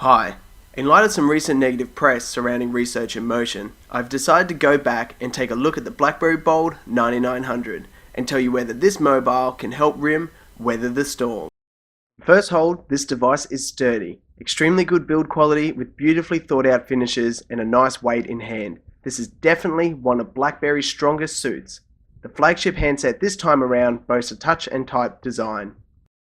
Hi. In light of some recent negative press surrounding research in motion, I've decided to go back and take a look at the Blackberry Bold 9900 and tell you whether this mobile can help RIM weather the storm. First hold, this device is sturdy. Extremely good build quality with beautifully thought out finishes and a nice weight in hand. This is definitely one of BlackBerry's strongest suits. The flagship handset this time around boasts a touch and type design.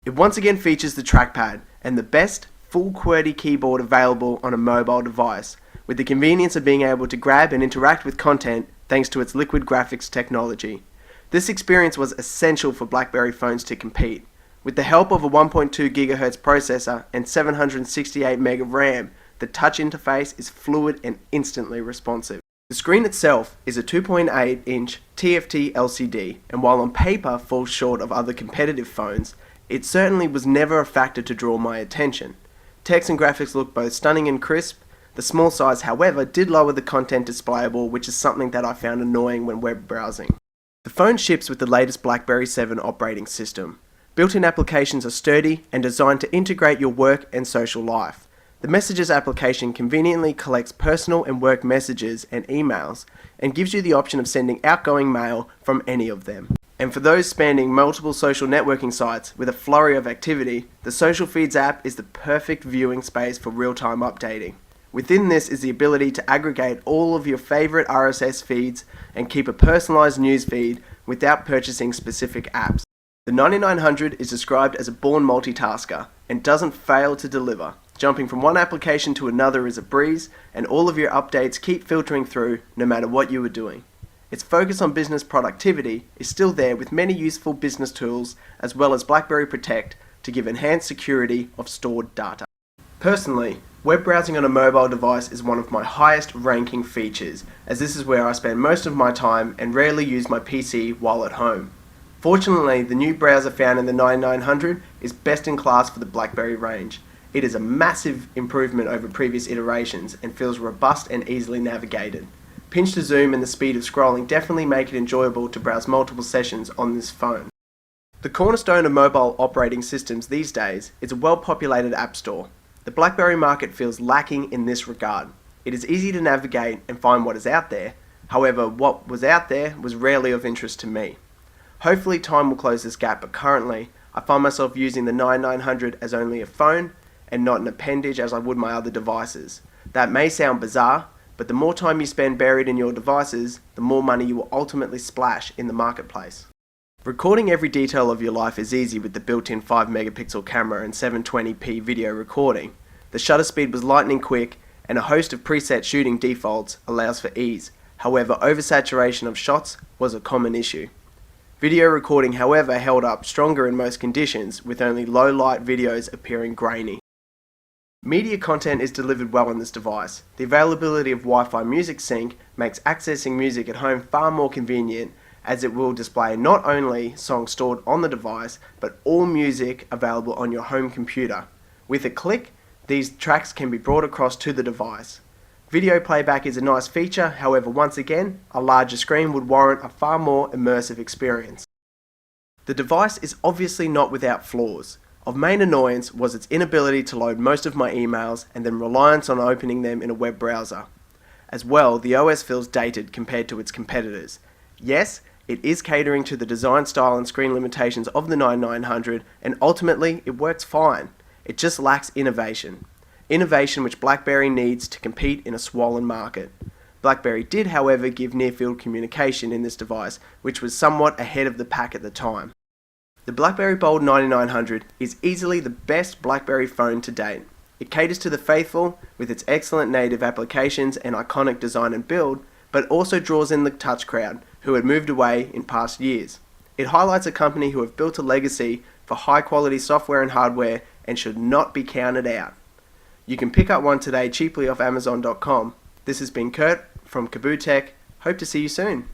It once again features the trackpad and the best full QWERTY keyboard available on a mobile device, with the convenience of being able to grab and interact with content thanks to its liquid graphics technology. This experience was essential for BlackBerry phones to compete. With the help of a 1.2 GHz processor and 768 MB of RAM, the touch interface is fluid and instantly responsive. The screen itself is a 2.8-inch TFT LCD, and while on paper falls short of other competitive phones, it certainly was never a factor to draw my attention. Text and graphics look both stunning and crisp. The small size, however, did lower the content displayable, which is something that I found annoying when web browsing. The phone ships with the latest BlackBerry 7 operating system. Built-in applications are sturdy and designed to integrate your work and social life. The Messages application conveniently collects personal and work messages and emails and gives you the option of sending outgoing mail from any of them. And for those spanning multiple social networking sites with a flurry of activity, the Social Feeds app is the perfect viewing space for real-time updating. Within this is the ability to aggregate all of your favorite RSS feeds and keep a personalized news feed without purchasing specific apps. The 9900 is described as a born multitasker and doesn't fail to deliver. Jumping from one application to another is a breeze, and all of your updates keep filtering through no matter what you are doing. Its focus on business productivity is still there, with many useful business tools as well as BlackBerry Protect to give enhanced security of stored data. Personally, web browsing on a mobile device is one of my highest ranking features, as this is where I spend most of my time and rarely use my PC while at home. Fortunately, the new browser found in the 9900 is best in class for the BlackBerry range. It is a massive improvement over previous iterations and feels robust and easily navigated. Pinch to zoom and the speed of scrolling definitely make it enjoyable to browse multiple sessions on this phone. The cornerstone of mobile operating systems these days is a well-populated app store. The BlackBerry market feels lacking in this regard. It is easy to navigate and find what is out there. However, what was out there was rarely of interest to me. Hopefully time will close this gap, but currently I find myself using the 9900 as only a phone and not an appendage as I would my other devices. That may sound bizarre, but the more time you spend buried in your devices, the more money you will ultimately splash in the marketplace. Recording every detail of your life is easy with the built-in 5-megapixel camera and 720p video recording. The shutter speed was lightning quick, and a host of preset shooting defaults allows for ease. However, oversaturation of shots was a common issue. Video recording, however, held up stronger in most conditions, with only low-light videos appearing grainy. Media content is delivered well on this device. The availability of Wi-Fi music sync makes accessing music at home far more convenient, as it will display not only songs stored on the device, but all music available on your home computer. With a click, these tracks can be brought across to the device. Video playback is a nice feature, however, once again, a larger screen would warrant a far more immersive experience. The device is obviously not without flaws. Of main annoyance was its inability to load most of my emails and then reliance on opening them in a web browser. As well, the OS feels dated compared to its competitors. Yes, it is catering to the design style and screen limitations of the 9900, and ultimately it works fine. It just lacks innovation. Innovation which BlackBerry needs to compete in a swollen market. BlackBerry did, however, give near-field communication in this device, which was somewhat ahead of the pack at the time. The Blackberry Bold 9900 is easily the best BlackBerry phone to date. It caters to the faithful with its excellent native applications and iconic design and build, but also draws in the touch crowd who had moved away in past years. It highlights a company who have built a legacy for high quality software and hardware and should not be counted out. You can pick up one today cheaply off Amazon.com. This has been Kurt from KABOOtech. Hope to see you soon.